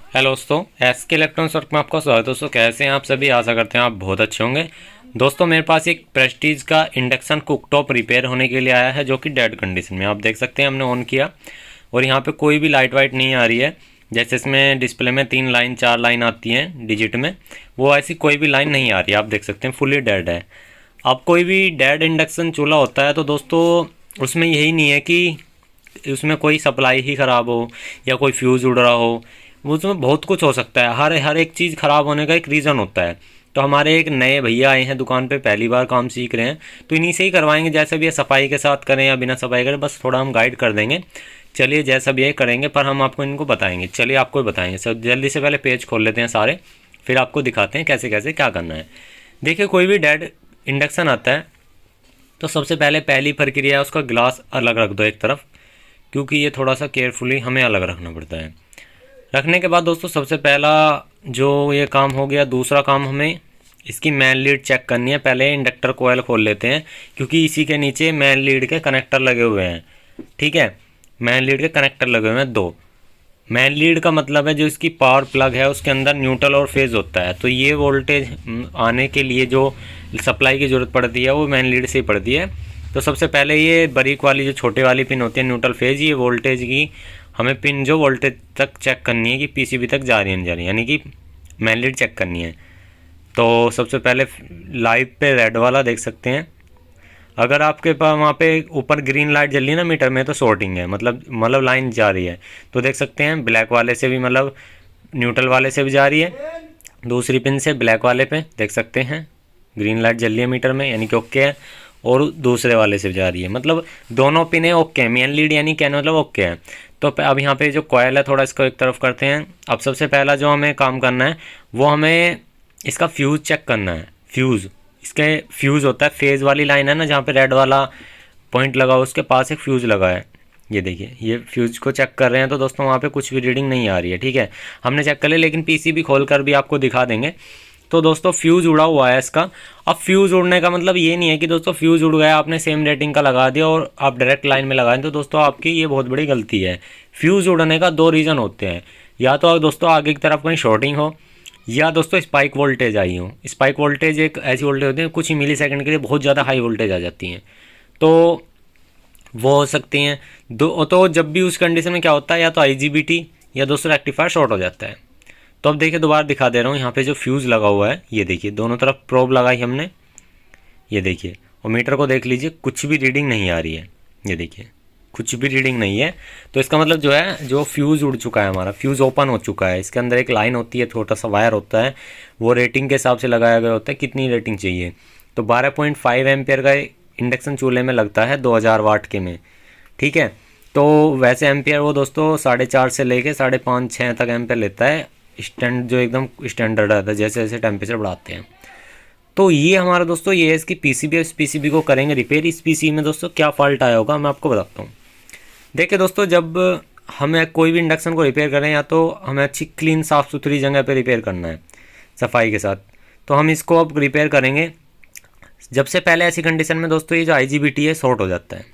Hello दोस्तों, SK electronics work में आपका स्वागत है। दोस्तों कैसे हैं आप सभी? आशा करते हैं आप बहुत अच्छे होंगे। दोस्तों मेरे पास एक प्रेस्टीज का इंडक्शन कुकटॉप रिपेयर होने के लिए आया है, जो कि डेड कंडीशन में आप देख सकते हैं। हमने ऑन किया और यहाँ पे कोई भी लाइट वाइट नहीं आ रही है। जैसे इसमें डिस्प्ले में 3 लाइन 4 लाइन आती हैं डिजिट में, वो ऐसी कोई भी लाइन नहीं आ रही है। आप देख सकते हैं फुली डेड है। अब कोई भी डेड इंडक्शन चूल्हा होता है तो दोस्तों उसमें यही नहीं है कि उसमें कोई सप्लाई ही ख़राब हो या कोई फ्यूज़ उड़ रहा हो। उसमें बहुत कुछ हो सकता है। हर एक चीज़ ख़राब होने का एक रीज़न होता है। तो हमारे एक नए भैया आए हैं दुकान पे, पहली बार काम सीख रहे हैं, तो इन्हीं से ही करवाएंगे। जैसे भी ये सफाई के साथ करें या बिना सफाई करें, बस थोड़ा हम गाइड कर देंगे। चलिए जैसा भी ये करेंगे, पर हम आपको इनको बताएंगे। चलिए आपको बताएंगे। सब जल्दी से पहले पेज खोल लेते हैं सारे, फिर आपको दिखाते हैं कैसे कैसे क्या करना है। देखिए कोई भी डेड इंडक्शन आता है तो सबसे पहले पहली प्रक्रिया है उसका ग्लास अलग रख दो एक तरफ, क्योंकि ये थोड़ा सा केयरफुली हमें अलग रखना पड़ता है। रखने के बाद दोस्तों सबसे पहला जो ये काम हो गया, दूसरा काम हमें इसकी मैन लीड चेक करनी है। पहले इंडक्टर कोयल खोल लेते हैं, क्योंकि इसी के नीचे मैन लीड के कनेक्टर लगे हुए हैं। ठीक है, मैन लीड के कनेक्टर लगे हुए हैं 2। मैन लीड का मतलब है जो इसकी पावर प्लग है उसके अंदर न्यूट्रल और फेज होता है। तो ये वोल्टेज आने के लिए जो सप्लाई की ज़रूरत पड़ती है वो मैन लीड से ही पड़ती है। तो सबसे पहले ये बारीक वाली जो छोटे वाली पिन होती है न्यूट्रल फेज, ये वोल्टेज की हमें पिन जो वोल्टेज तक चेक करनी है कि पीसीबी तक जा रही है नहीं जा रही, यानी कि मैन लीड चेक करनी है। तो सबसे पहले लाइव पे रेड वाला देख सकते हैं। अगर आपके पास वहाँ पे ऊपर ग्रीन लाइट जल रही है ना मीटर में, तो शॉर्टिंग है, मतलब लाइन जा रही है। तो देख सकते हैं ब्लैक वाले से भी, मतलब न्यूट्रल वाले से भी जा रही है। दूसरी पिन से ब्लैक वाले पे देख सकते हैं ग्रीन लाइट जल रही है मीटर में, यानी कि ओके है। और दूसरे वाले से भी जा रही है, मतलब दोनों पिनें ओके है। मेन लीड यानी क्या मतलब ओके है। तो अब यहाँ पे जो कॉयल है थोड़ा इसको एक तरफ करते हैं। अब सबसे पहला जो हमें काम करना है वो हमें इसका फ्यूज़ चेक करना है। फ्यूज़, इसके फ्यूज़ होता है, फेज़ वाली लाइन है ना जहाँ पे रेड वाला पॉइंट लगा हो, उसके पास एक फ्यूज़ लगा है। ये देखिए, ये फ्यूज़ को चेक कर रहे हैं तो दोस्तों वहाँ पे कुछ भी रीडिंग नहीं आ रही है। ठीक है, हमने चेक कर लिया, लेकिन पीसीबी खोल कर भी आपको दिखा देंगे। तो दोस्तों फ्यूज़ उड़ा हुआ है इसका। अब फ्यूज़ उड़ने का मतलब ये नहीं है कि दोस्तों फ्यूज़ उड़ गया आपने सेम रेटिंग का लगा दिया और आप डायरेक्ट लाइन में लगाएं, तो दोस्तों आपकी ये बहुत बड़ी गलती है। फ्यूज़ उड़ने का 2 रीज़न होते हैं। या तो दोस्तों आगे की तरफ कहीं शॉर्टिंग हो, या दोस्तों स्पाइक वोल्टेज आई हो। स्पाइक वोल्टेज एक ऐसी वोल्टेज होती है, कुछ ही मिली सेकेंड के लिए बहुत ज़्यादा हाई वोल्टेज आ जाती हैं, तो वो हो सकती हैं दो। तो जब भी उस कंडीशन में क्या होता है, या तो आईजीबीटी या दोस्तों रेक्टिफायर शॉर्ट हो जाता है। तो अब देखिए दोबारा दिखा दे रहा हूँ, यहाँ पे जो फ्यूज़ लगा हुआ है ये देखिए, दोनों तरफ प्रोब लगाई हमने, ये देखिए। और मीटर को देख लीजिए, कुछ भी रीडिंग नहीं आ रही है, ये देखिए कुछ भी रीडिंग नहीं है। तो इसका मतलब जो है, जो फ्यूज़ उड़ चुका है हमारा, फ्यूज़ ओपन हो चुका है। इसके अंदर एक लाइन होती है, छोटा सा वायर होता है, वो रेटिंग के हिसाब से लगाया गया होता है कितनी रेटिंग चाहिए। तो 12.5 एम्पियर का इंडक्शन चूल्हे में लगता है 2000 वाट के में। ठीक है, तो वैसे एम्पियर वो दोस्तों 4.5 से लेके 5.5 6 तक एम्पियर लेता है, स्टैंड जो एकदम स्टैंडर्ड रहता है, जैसे जैसे टेम्परेचर बढ़ाते हैं। तो ये हमारा दोस्तों ये है इसकी पीसीबी। इस पीसीबी को करेंगे रिपेयर। इस पीसीबी में दोस्तों क्या फॉल्ट आया होगा मैं आपको बताता हूँ। देखिए दोस्तों, जब हमें कोई भी इंडक्शन को रिपेयर करें, या तो हमें अच्छी क्लीन साफ़ सुथरी जगह पे रिपेयर करना है सफाई के साथ। तो हम इसको अब रिपेयर करेंगे। जब से पहले ऐसी कंडीशन में दोस्तों ये जो आईजीबीटी है शॉर्ट हो जाता है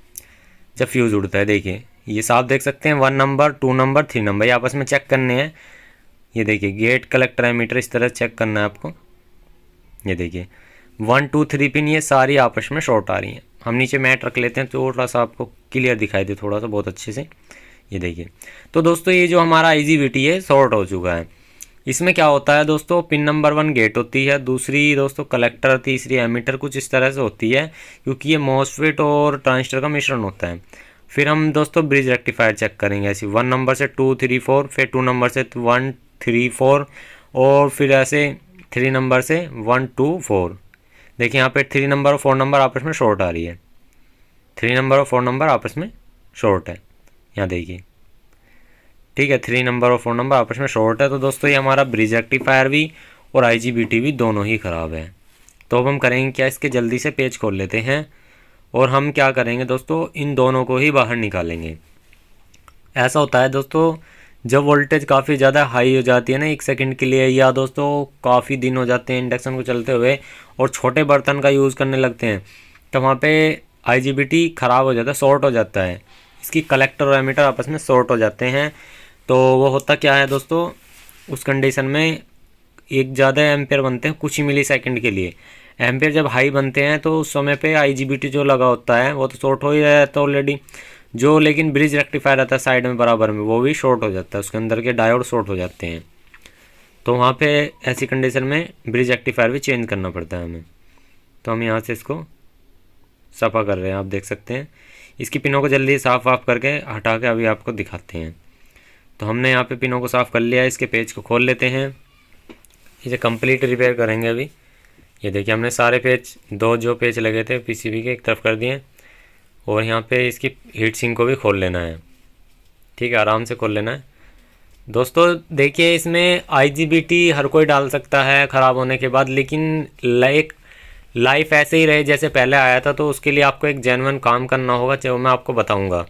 जब फ्यूज़ उड़ता है। देखिए ये साफ देख सकते हैं, 1 नंबर 2 नंबर 3 नंबर ये आपस में चेक करने हैं। ये देखिए गेट कलेक्टर एमीटर इस तरह चेक करना है आपको। ये देखिए 1 2 3 पिन ये सारी आपस में शॉर्ट आ रही हैं। हम नीचे मैट रख लेते हैं तो थोड़ा सा आपको क्लियर दिखाई दे, थोड़ा सा बहुत अच्छे से। ये देखिए, तो दोस्तों ये जो हमारा आईजीबीटी है शॉर्ट हो चुका है। इसमें क्या होता है दोस्तों, पिन नंबर 1 गेट होती है, दूसरी दोस्तों कलेक्टर, तीसरी एमीटर, कुछ इस तरह से होती है, क्योंकि ये मॉसफेट और ट्रांजिस्टर का मिश्रण होता है। फिर हम दोस्तों ब्रिज रेक्टिफायर चेक करेंगे ऐसी 1 नंबर से 2 3 4, फिर 2 नंबर से 1 3 4, और फिर ऐसे 3 नंबर से 1 2 4। देखिए यहाँ पे 3 नंबर और 4 नंबर आपस में शॉर्ट आ रही है। 3 नंबर और 4 नंबर आपस में शॉर्ट है, यहाँ देखिए। ठीक है, 3 नंबर और 4 नंबर आपस में शॉर्ट है। तो दोस्तों ये हमारा ब्रिज रेक्टिफायर भी और आईजीबीटी भी दोनों ही ख़राब है। तो अब हम करेंगे क्या, इसके जल्दी से पेज खोल लेते हैं और हम क्या करेंगे दोस्तों, इन दोनों को ही बाहर निकालेंगे। ऐसा होता है दोस्तों, जब वोल्टेज काफ़ी ज़्यादा हाई हो जाती है ना 1 सेकंड के लिए, या दोस्तों काफ़ी दिन हो जाते हैं इंडक्शन को चलते हुए और छोटे बर्तन का यूज़ करने लगते हैं, तो वहाँ पे आईजीबीटी ख़राब हो जाता है, शॉर्ट हो जाता है। इसकी कलेक्टर और एमीटर आपस में शॉर्ट हो जाते हैं। तो वो होता क्या है दोस्तों, उस कंडीशन में एक ज़्यादा एम्पेयर बनते हैं कुछ ही मिली सेकेंड के लिए। एम्पेयर जब हाई बनते हैं तो उस समय पे IGBT जो लगा होता है वो तो शॉर्ट हो ही जाता है ऑलरेडी, जो लेकिन ब्रिज रेक्टिफायर रहता है साइड में बराबर में वो भी शॉर्ट हो जाता है, उसके अंदर के डायोड शॉर्ट हो जाते हैं। तो वहाँ पे ऐसी कंडीशन में ब्रिज रेक्टिफायर भी चेंज करना पड़ता है हमें। तो हम यहाँ से इसको सफ़ा कर रहे हैं, आप देख सकते हैं। इसकी पिनों को जल्दी साफ़ वाफ करके हटा के अभी आपको दिखाते हैं। तो हमने यहाँ पे पिनों को साफ़ कर लिया है, इसके पेज को खोल लेते हैं, इसे कंप्लीट रिपेयर करेंगे अभी। ये देखिए हमने सारे पेज, दो जो पेज लगे थे PCB के, एक तरफ कर दिए, और यहाँ पे इसकी हीट सिंक को भी खोल लेना है। ठीक है, आराम से खोल लेना है दोस्तों। देखिए इसमें IGBT हर कोई डाल सकता है ख़राब होने के बाद, लेकिन लाइफ ऐसे ही रहे जैसे पहले आया था, तो उसके लिए आपको एक जेन्युइन काम करना होगा, जो मैं आपको बताऊंगा।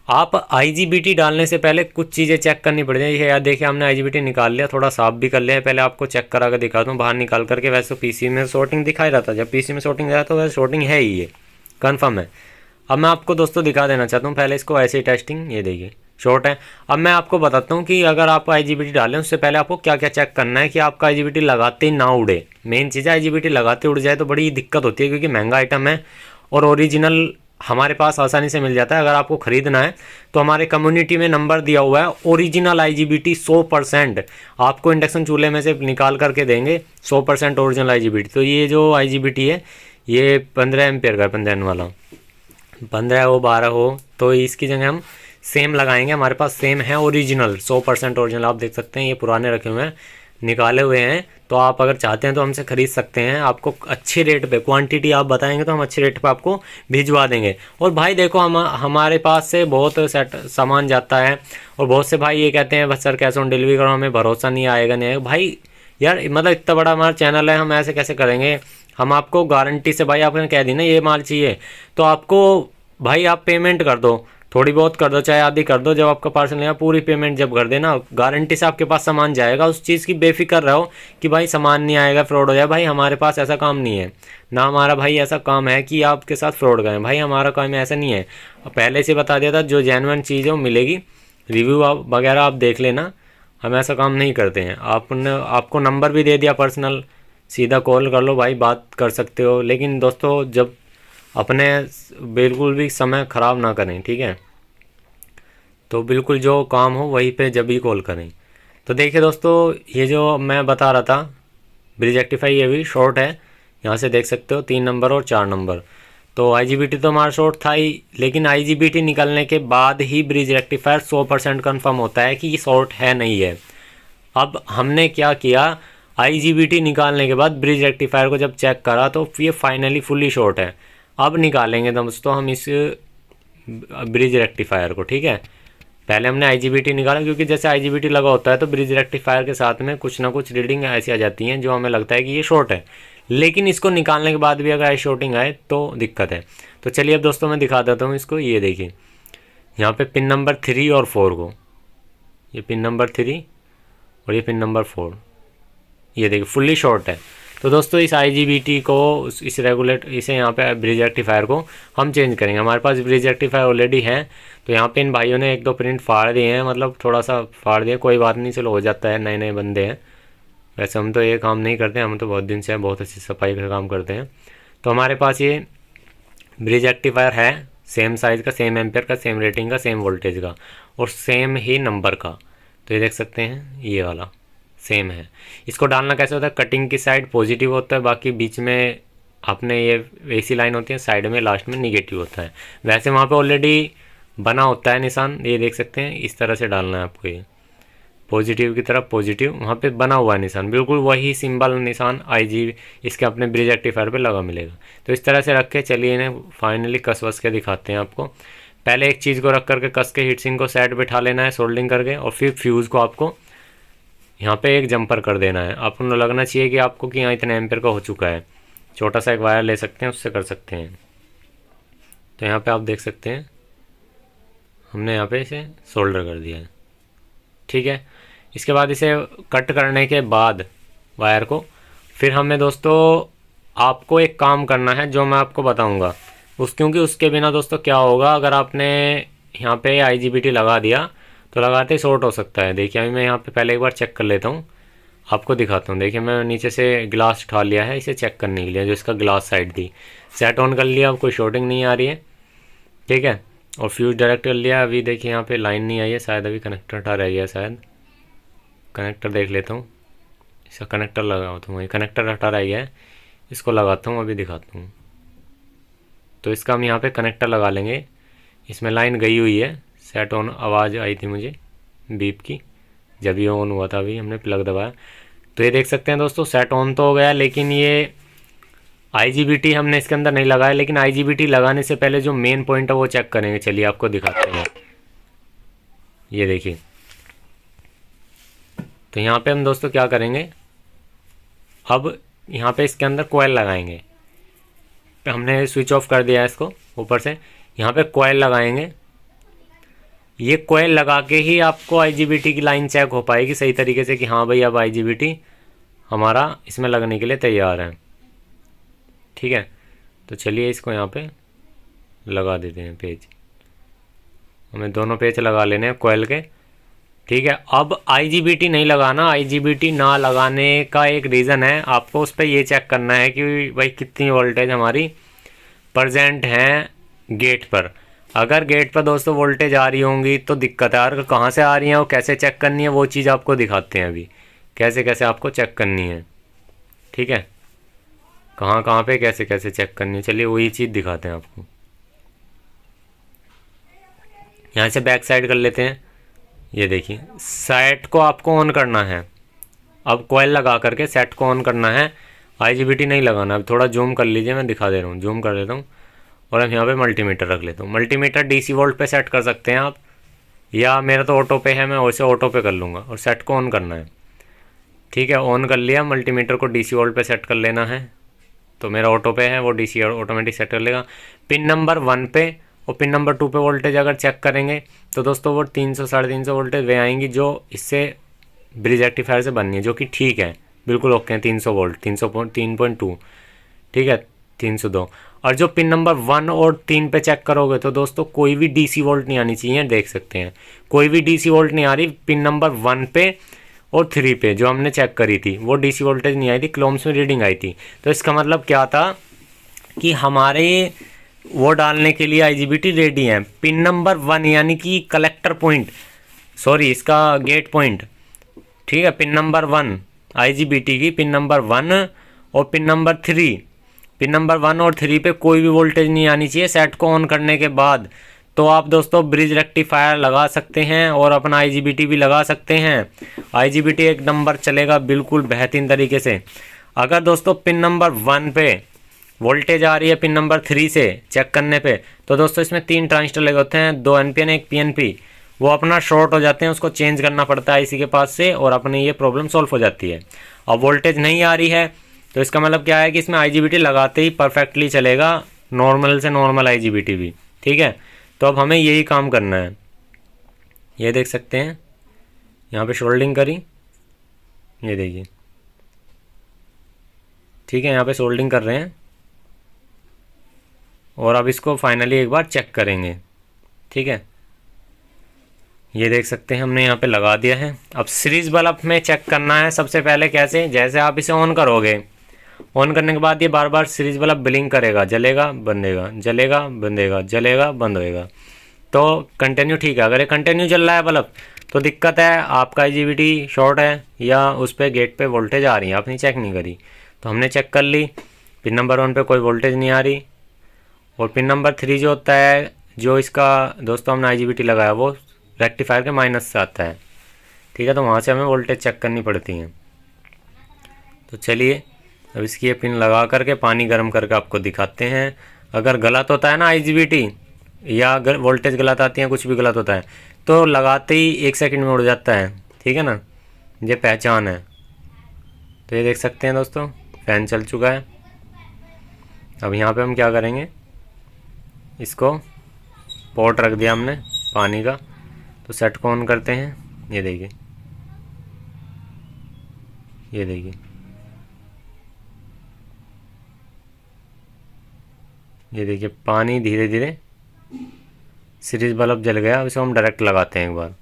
आप IGBT डालने से पहले कुछ चीज़ें चेक करनी पड़ जाएगी। यार देखिए हमने IGBT निकाल लिया, थोड़ा साफ भी कर लिया है, पहले आपको चेक करा कर दिखाता हूँ बाहर निकाल करके। वैसे तो PC में शॉर्टिंग दिखाई रहा था, जब PC में शॉर्टिंग आया तो वैसे शॉर्टिंग है ही, ये कन्फर्म है। अब मैं आपको दोस्तों दिखा देना चाहता हूँ पहले इसको ऐसे ही टेस्टिंग। ये देखिए शॉर्ट है। अब मैं आपको बताता हूँ कि अगर आप IGBT डालें उससे पहले आपको क्या क्या चेक करना है कि आपका IGBT लगाते ही ना उड़े। मेन चीज़ है, IGBT लगाते उड़ जाए तो बड़ी दिक्कत होती है, क्योंकि महंगा आइटम है और ओरिजिनल हमारे पास आसानी से मिल जाता है। अगर आपको ख़रीदना है तो हमारे कम्युनिटी में नंबर दिया हुआ है, ओरिजिनल IGBT 100% आपको इंडक्शन चूल्हे में से निकाल करके देंगे, 100% ओरिजिनल IGBT। तो ये जो IGBT है ये 15 एम्पेयर का, 15 वाला, 15 हो 12 हो, तो इसकी जगह हम सेम लगाएंगे। हमारे पास सेम है ओरिजिनल, 100% ओरिजिनल। आप देख सकते हैं ये पुराने रखे हुए हैं, निकाले हुए हैं। तो आप अगर चाहते हैं तो हमसे ख़रीद सकते हैं, आपको अच्छे रेट पे, क्वांटिटी आप बताएंगे तो हम अच्छे रेट पे आपको भिजवा देंगे। और भाई देखो हमारे पास से बहुत सेट सामान जाता है, और बहुत से भाई ये कहते हैं बस सर कैश ऑन डिलीवरी करो, हमें भरोसा नहीं आएगा नहीं आएगा। भाई यार मतलब इतना बड़ा हमारा चैनल है, हम ऐसे कैसे करेंगे। हम आपको गारंटी से, भाई आपने कह दी ना ये माल चाहिए, तो आपको भाई आप पेमेंट कर दो, थोड़ी बहुत कर दो, चाहे आधी कर दो। जब आपका पार्सल लेगा पूरी पेमेंट जब कर देना, गारंटी से आपके पास सामान जाएगा। उस चीज़ की बेफिक्र रहो कि भाई सामान नहीं आएगा, फ्रॉड हो जाए। भाई हमारे पास ऐसा काम नहीं है ना, हमारा भाई ऐसा काम है कि आपके साथ फ्रॉड करें। भाई हमारा काम ऐसा नहीं है, पहले से बता दिया था, जो जेन्युइन चीज़ है वो मिलेगी। रिव्यू वगैरह आप देख लेना, हम ऐसा काम नहीं करते हैं। आपको नंबर भी दे दिया पर्सनल, सीधा कॉल कर लो भाई, बात कर सकते हो। लेकिन दोस्तों जब अपने बिल्कुल भी समय ख़राब ना करें, ठीक है। तो बिल्कुल जो काम हो वहीं पे जब भी कॉल करें। तो देखिए दोस्तों ये जो मैं बता रहा था ब्रिज रेक्टिफाई, ये भी शॉर्ट है, यहाँ से देख सकते हो 3 नंबर और 4 नंबर। तो IGBT तो हमारा शॉर्ट था ही, लेकिन IGBT निकलने के बाद ही ब्रिज रेक्टिफायर 100% कन्फर्म होता है कि ये शॉर्ट है नहीं है। अब हमने क्या किया, IGBT निकालने के बाद ब्रिज रेक्टिफायर को जब चेक करा तो ये फाइनली फुल्ली शॉर्ट है। अब निकालेंगे दोस्तों हम इस ब्रिज रेक्टिफायर को, ठीक है। पहले हमने IGBT निकाला, क्योंकि जैसे IGBT लगा होता है तो ब्रिज रेक्टिफायर के साथ में कुछ ना कुछ रीडिंग ऐसी आ जाती हैं जो हमें लगता है कि ये शॉर्ट है। लेकिन इसको निकालने के बाद भी अगर ऐसी शॉर्टिंग आए तो दिक्कत है। तो चलिए अब दोस्तों मैं दिखा देता हूँ इसको। ये देखिए यहाँ पे पिन नंबर 3 और 4 को, ये पिन नंबर 3 और ये पिन नंबर 4, ये देखिए फुल्ली शॉर्ट है। तो दोस्तों इस IGBT को, इसे यहाँ पे ब्रिज रेक्टिफायर को हम चेंज करेंगे। हमारे पास ब्रिज रेक्टिफायर ऑलरेडी है। तो यहाँ पे इन भाइयों ने 1-2 प्रिंट फाड़ दिए हैं, मतलब थोड़ा सा फाड़ दिया, कोई बात नहीं, चलो हो जाता है, नए नए बंदे हैं। वैसे हम तो ये काम नहीं करते, हम तो बहुत दिन से बहुत अच्छी सफाई का काम करते हैं। तो हमारे पास ये ब्रिज रेक्टिफायर है, सेम साइज़ का, सेम एम्पेयर का, सेम रेटिंग का, सेम वोल्टेज का, और सेम ही नंबर का। तो ये देख सकते हैं ये वाला सेम है। इसको डालना कैसे होता है, कटिंग की साइड पॉजिटिव होता है, बाकी बीच में आपने ये AC लाइन होती है, साइड में लास्ट में निगेटिव होता है। वैसे वहाँ पे ऑलरेडी बना होता है निशान, ये देख सकते हैं, इस तरह से डालना है आपको। ये पॉजिटिव की तरफ पॉजिटिव, वहाँ पे बना हुआ है निशान, बिल्कुल वही सिंबल निशान IG इसके अपने ब्रिज रेक्टिफायर पे लगा मिलेगा। तो इस तरह से रख के चलिए इन्हें फाइनली कस वस के दिखाते हैं आपको। पहले एक चीज़ को रख करके कस के हीट सिंक को साइड बिठा लेना है सोल्डिंग करके, और फिर फ्यूज़ को आपको यहाँ पे एक जंपर कर देना है। आपको लगना चाहिए कि आपको कि यहाँ इतने एम्पेयर का हो चुका है। छोटा सा एक वायर ले सकते हैं, उससे कर सकते हैं। तो यहाँ पे आप देख सकते हैं हमने यहाँ पे इसे सोल्डर कर दिया है, ठीक है। इसके बाद इसे कट करने के बाद वायर को, फिर हमें दोस्तों आपको एक काम करना है जो मैं आपको बताऊँगा क्योंकि उसके बिना दोस्तों क्या होगा, अगर आपने यहाँ पे IGBT लगा दिया तो लगाते ही शॉर्ट हो सकता है। देखिए अभी मैं यहाँ पे पहले एक बार चेक कर लेता हूँ, आपको दिखाता हूँ। देखिए मैं नीचे से ग्लास उठा लिया है इसे चेक करने के लिए, जो इसका ग्लास साइड थी। सेट ऑन कर लिया, अब कोई शॉर्टिंग नहीं आ रही है, ठीक है। और फ्यूज डायरेक्ट कर लिया। अभी देखिए यहाँ पे लाइन नहीं आई है, शायद अभी कनेक्टर हटा रह गया, शायद कनेक्टर देख लेता हूँ। इसका कनेक्टर लगाता हूँ, ये कनेक्टर हटा रह गया है, इसको लगाता हूँ, अभी दिखाता हूँ। तो इसका हम यहाँ पे कनेक्टर लगा लेंगे। इसमें लाइन गई हुई है, सेट ऑन आवाज़ आई थी मुझे बीप की, जब ये ऑन हुआ था, अभी हमने प्लग दबाया। तो ये देख सकते हैं दोस्तों सेट ऑन तो हो गया, लेकिन ये IGBT हमने इसके अंदर नहीं लगाया। लेकिन IGBT लगाने से पहले जो मेन पॉइंट है वो चेक करेंगे। चलिए आपको दिखाते हैं, ये देखिए। तो यहाँ पे हम दोस्तों क्या करेंगे, अब यहाँ पे इसके अंदर कॉइल लगाएंगे। हमने स्विच ऑफ कर दिया है इसको ऊपर से, यहाँ पे कॉइल लगाएंगे। ये कॉइल लगा के ही आपको IGBT की लाइन चेक हो पाएगी सही तरीके से कि हाँ भाई अब IGBT हमारा इसमें लगने के लिए तैयार है, ठीक है। तो चलिए इसको यहाँ पे लगा देते हैं पेज, हमें दोनों पेज लगा लेने हैं कॉइल के, ठीक है। अब IGBT नहीं लगाना। IGBT ना लगाने का एक रीज़न है, आपको उस पर ये चेक करना है कि भाई कितनी वोल्टेज हमारी प्रेजेंट है गेट पर। अगर गेट पर दोस्तों वोल्टेज आ रही होंगी तो दिक्कत है। और कहाँ से आ रही है वो कैसे चेक करनी है वो चीज़ आपको दिखाते हैं अभी, कैसे कैसे आपको चेक करनी है, ठीक है। कहाँ कहाँ पे कैसे कैसे चेक करनी है, चलिए वही चीज़ दिखाते हैं आपको। यहाँ से बैक साइड कर लेते हैं। ये देखिए सेट को आपको ऑन करना है, अब कॉइल लगा करके सेट को ऑन करना है, IGBT नहीं लगाना। अब थोड़ा जूम कर लीजिए, मैं दिखा दे रहा हूँ, जूम कर लेता हूँ। और अब यहाँ पे मल्टीमीटर रख लेता हूँ। मल्टीमीटर DC वोल्ट पे सेट कर सकते हैं आप, या मेरा तो ऑटो पे है, मैं वैसे ऑटो पे कर लूँगा। और सेट को ऑन करना है, ठीक है। ऑन कर लिया, मल्टीमीटर को DC वोल्ट पे सेट कर लेना है। तो मेरा ऑटो पे है, वो DC ऑटोमेटिक सेट कर लेगा। पिन नंबर 1 पे और पिन नंबर 2 पे वोल्टेज अगर चेक करेंगे तो दोस्तों वो 300 350 वोल्टेज वे आएंगी, जो इससे ब्रिज रेक्टिफायर से बननी है, जो कि ठीक है, बिल्कुल ओके है। 300 वोल्ट, 300.3.2, ठीक है, 302। और जो पिन नंबर 1 और 3 पे चेक करोगे तो दोस्तों कोई भी DC वोल्ट नहीं आनी चाहिए, देख सकते हैं कोई भी DC वोल्ट नहीं आ रही। पिन नंबर 1 पे और 3 पे जो हमने चेक करी थी वो DC वोल्टेज नहीं आई थी, क्लोम्स में रीडिंग आई थी। तो इसका मतलब क्या था कि हमारे वो डालने के लिए IGBT रेडी है। पिन नंबर 1 यानी कि कलेक्टर पॉइंट, सॉरी इसका गेट पॉइंट, ठीक है। पिन नंबर 1 IGBT की पिन नंबर 1 और पिन नंबर 3, पिन नंबर 1 और 3 पे कोई भी वोल्टेज नहीं आनी चाहिए। सेट को ऑन करने के बाद तो आप दोस्तों ब्रिज रेक्टिफायर लगा सकते हैं और अपना IGBT भी लगा सकते हैं। IGBT एक नंबर चलेगा बिल्कुल बेहतरीन तरीके से। अगर दोस्तों पिन नंबर 1 पे वोल्टेज आ रही है पिन नंबर 3 से चेक करने पे, तो दोस्तों इसमें 3 ट्रांजिस्टर लगे होते हैं, 2 NPN 1 PNP, वो अपना शॉर्ट हो जाते हैं, उसको चेंज करना पड़ता है IC के पास से और अपनी ये प्रॉब्लम सॉल्व हो जाती है। अब वोल्टेज नहीं आ रही है तो इसका मतलब क्या है कि इसमें IGBT लगाते ही परफेक्टली चलेगा, नॉर्मल से नॉर्मल IGBT भी, ठीक है। तो अब हमें यही काम करना है। ये देख सकते हैं यहाँ पे सोल्डिंग करी, ये देखिए, ठीक है, यहाँ पे सोल्डिंग कर रहे हैं और अब इसको फाइनली एक बार चेक करेंगे, ठीक है। ये देख सकते हैं हमने यहाँ पे लगा दिया है। अब सीरीज बल्ब में चेक करना है सबसे पहले। कैसे, जैसे आप इसे ऑन करोगे, ऑन करने के बाद ये बार बार सीरीज बल्ब ब्लिंक करेगा, जलेगा बंदेगा, जलेगा बंदेगा, जलेगा बंद होएगा। तो कंटिन्यू ठीक है। अगर ये कंटिन्यू चल रहा है बल्ब तो दिक्कत है, आपका IGBT शॉर्ट है या उस पर गेट पे वोल्टेज आ रही है, आपने चेक नहीं करी। तो हमने चेक कर ली, पिन नंबर 1 पे कोई वोल्टेज नहीं आ रही। और पिन नंबर 3 जो होता है, जो इसका दोस्तों हमने IGBT लगाया, वो रेक्टिफायर के माइनस से आता है, ठीक है। तो वहाँ से हमें वोल्टेज चेक करनी पड़ती है। तो चलिए अब इसकी ये पिन लगा करके पानी गर्म करके आपको दिखाते हैं। अगर गलत होता है ना IGBT या अगर वोल्टेज गलत आती है, कुछ भी गलत होता है, तो लगाते ही 1 सेकंड में उड़ जाता है, ठीक है ना, ये पहचान है। तो ये देख सकते हैं दोस्तों फ़ैन चल चुका है। अब यहाँ पे हम क्या करेंगे, इसको पॉट रख दिया हमने पानी का, तो सेट को ऑन करते हैं। ये देखिए, ये देखिए, ये देखिए पानी धीरे धीरे सीरीज बल्ब जल गया। अब इसे हम डायरेक्ट लगाते हैं एक बार,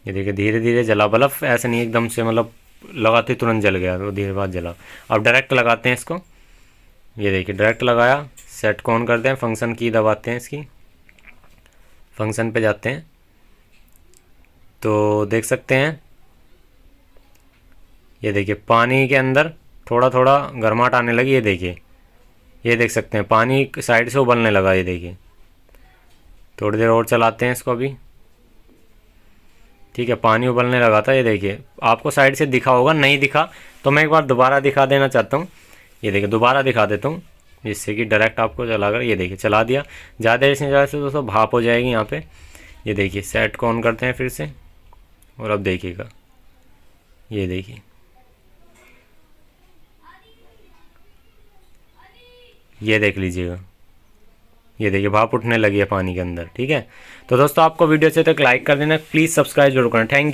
ये देखिए धीरे धीरे जला बल्ब, ऐसे नहीं एकदम से मतलब लगाते ही तुरंत जल गया, तो धीरे बाद जला। अब डायरेक्ट लगाते हैं इसको। ये देखिए डायरेक्ट लगाया। सेट को ऑन करते हैं, फंक्शन की दबाते हैं इसकी, फंक्शन पे जाते हैं तो देख सकते हैं ये देखिए पानी के अंदर थोड़ा थोड़ा गर्माहट आने लगी। ये देखिए, ये देख सकते हैं पानी साइड से उबलने लगा। ये देखिए थोड़ी देर और चलाते हैं इसको अभी। ठीक है, पानी उबलने लगा था। ये देखिए आपको साइड से दिखा होगा, नहीं दिखा तो मैं एक बार दोबारा दिखा देना चाहता हूँ। ये देखिए दोबारा दिखा देता हूँ, जिससे कि डायरेक्ट आपको चला कर। ये देखिए चला दिया। ज़्यादा देर से ज़्यादा से दोस्तों भाप हो जाएगी यहाँ पे। ये देखिए सेट को ऑन करते हैं फिर से, और अब देखिएगा, ये देखिए, ये देख लीजिएगा, ये देखिए भाप उठने लगी है पानी के अंदर। ठीक है, तो दोस्तों आपको वीडियो से तक लाइक कर देना, प्लीज़ सब्सक्राइब जरूर करना। थैंक